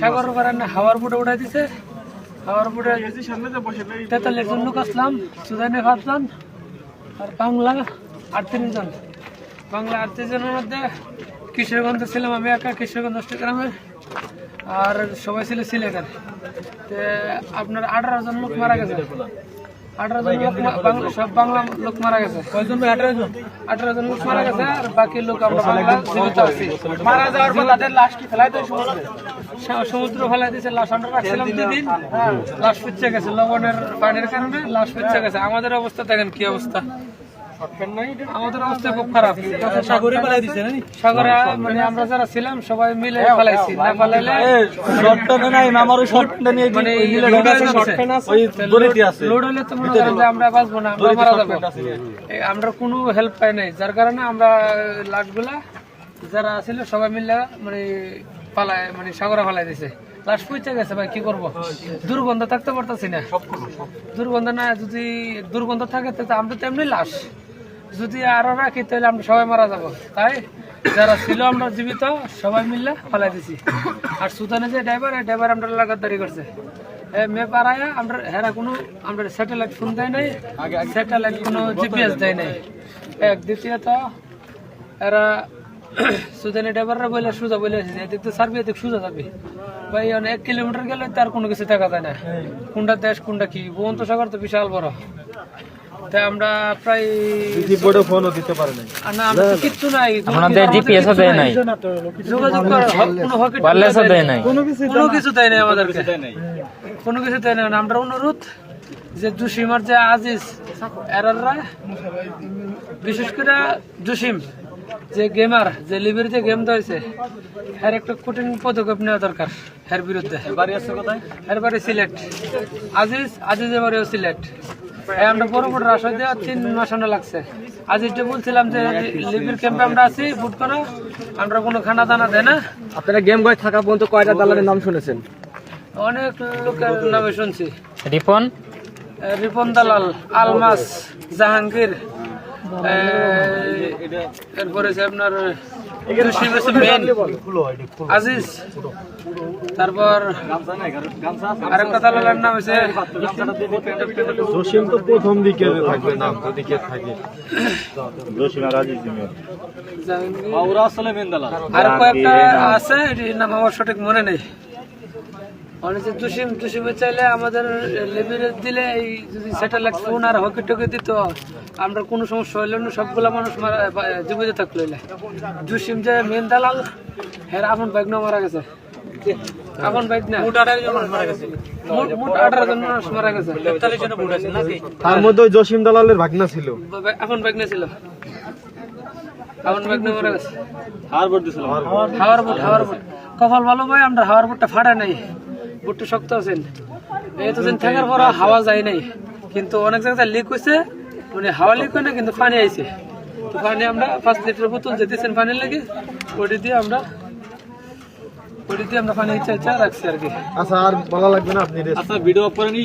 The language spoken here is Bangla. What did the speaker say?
সাগর হাওয়ার বুটে উঠাই দিছে। হাওয়ার বুটে 43 জন লোক আসলাম, সুদানে 5 জন আর বাংলা 38 জন। বাংলা 38 জনের মধ্যে কিশোরগঞ্জে ছিলাম আমি একা, কিশোরগঞ্জ অষ্টগ্রামে, আর সবাই ছিল সিলেটের। আপনার 18 জন লোক মারা গেছে। 18 জন লোক সব বাংলা লোক মারা গেছে। কয়জন? 18 জন লোক মারা গেছে, আর বাকি লোক আমরা বাংলা জীবিত আছি। মারা যাওয়ার পর তাদের লাশ কি ফেলাই দেয় সমুদ্র ফেলাই দিয়েছে। লাশ আমরা রাখছিলাম 2 দিন, লাশ পচে গেছে লবণের পানির কারণে, লাশ পচে গেছে। আমাদের অবস্থা দেখেন কি অবস্থা, আমাদের অবস্থা খুব খারাপ। সাগরে ফেলাই দিছে না? সাগরে মানে আমরা যারা ছিলাম সবাই মিলে ফেলাইছি, না ফেলাইলে লোড হলে তো মনে করেন যে আমরা বাঁচবো না, আমরা মারা যাবো। আমরা কোনো হেল্প পাই নাই, যার কারণে আমরা লাশগুলা যারা ছিল সবাই মিলে মানে সাগরে ফেলাই দিছে। লাশ পচে গেছে ভাই, কি করবো? দুর্গন্ধ থাকতে পারতেছি না। দুর্গন্ধ না, যদি দুর্গন্ধ থাকে তো আমরা তো এমনি লাশ, যদি আরো রাখি তাহলে আমরা সবাই মারা যাবো। তাই যারা ছিল আমরা জীবিত সবাই মিলে ফেলাই দিছি। আর সুদানে যে ড্রাইভার আমরা লাগাতারি করছে মে পাড়ায় আমরা হেরা কোনো আমরা স্যাটেলাইট ফোন দেয় নাই, স্যাটেলাইট কোনো জিপিএস দেয় নাই। এক দ্বিতীয়ত এরা সুদানি ড্রাইভাররা বলে সোজা বলে আসছে এদিক তো সার্ভি এদিক সোজা যাবে ভাই। 1 কিলোমিটার গেলে তার কোনো কিছু দেখা যায় না, কোনটা দেশ কোনটা কি। বঙ্গোপসাগর তো বিশাল বড়। তাই আমরা প্রায় ফোনও দিতে পারি না, কিচ্ছু নাই, আমাদের জিপিএসও দেয় নাই, যোগাযোগ করার কোনো ওয়্যারলেসও দেয় নাই, কোনো কিছু দেয় নাই আমাদেরকে, কোনো কিছু দেয় না। আমরা অনুরোধ যে জসিমার যে আজিজ এরাররা, বিশেষ করে জসিম যে গেমার, যে লিবির যে গেম হয়েছে, এর একটা কঠিন পদক্ষেপ নেওয়া দরকার এর বিরুদ্ধে। এর বাড়ি সিলেট, আজিজের বাড়িও সিলেট। আমরা বড় বড় রাস্তা দেওয়া 3 মাস লাগছে। আজিজটা বলছিলাম যে লিবির ক্যাম্পে আমরা আছি, বুট করো, আমরা কোনো খানা দানা দেয় না। আপনারা গেম গয় থাকা পর্যন্ত কয়টা দালালের নাম শুনেছেন? অনেক লোকের নামে শুনছি। রিপন দালাল, আলমাস, জাহাঙ্গীর, এরপরে আপনার আজিজ, তারপর আরেকটা দালালের নাম হচ্ছে জসিম। তো প্রথম দিকে থাকবে নাম, যদি কে থাকে জসিম আর আজিজ আর কয়েকটা আছে, এটির নাম আমার সঠিক মনে নেই। জসিমে চাইলে আমাদের লেবিরে দিলে এই যদি স্যাটেলাইট ফোন আর হকি টকি দিত, আমরা কোনো সমস্যা হইল না, সবগুলা মানুষ জীবিত থাকলো। জসিম যে মেন দালাল, হ্যাঁ আপন বাইক না মারা গেছে, আপন বাইক না মোট 18 জন মানুষ মারা গেছে। 43 জন ভোট আছে নাকি? তার মধ্যে জসিম দালালের ভাগনা ছিল, আপন বাইক না ছিল, আপন বাইক না মারা গেছে। হাওয়ার ভোট দিছিল, হাওয়ার ভোট। কপাল ভালো ভাই, আমরা হাওয়ার ভোটটা ফাটা নাই, বুটটা শক্ত আছেন। এতদিন থাকার পর হাওয়া যায় নাই, কিন্তু অনেক জায়গায় লিক হয়েছে, মানে হাওয়া লিক হয় না কিন্তু পানি আইছে। তো পানি আমরা 5 লিটার বোতল যেতেছেন পানির লাগে, ওটি দিয়ে আমরা পানি ইচ্ছা রাখছি আর কি। আচ্ছা আর ভালো লাগবে না আপনি? আচ্ছা ভিডিও অফ করেনি।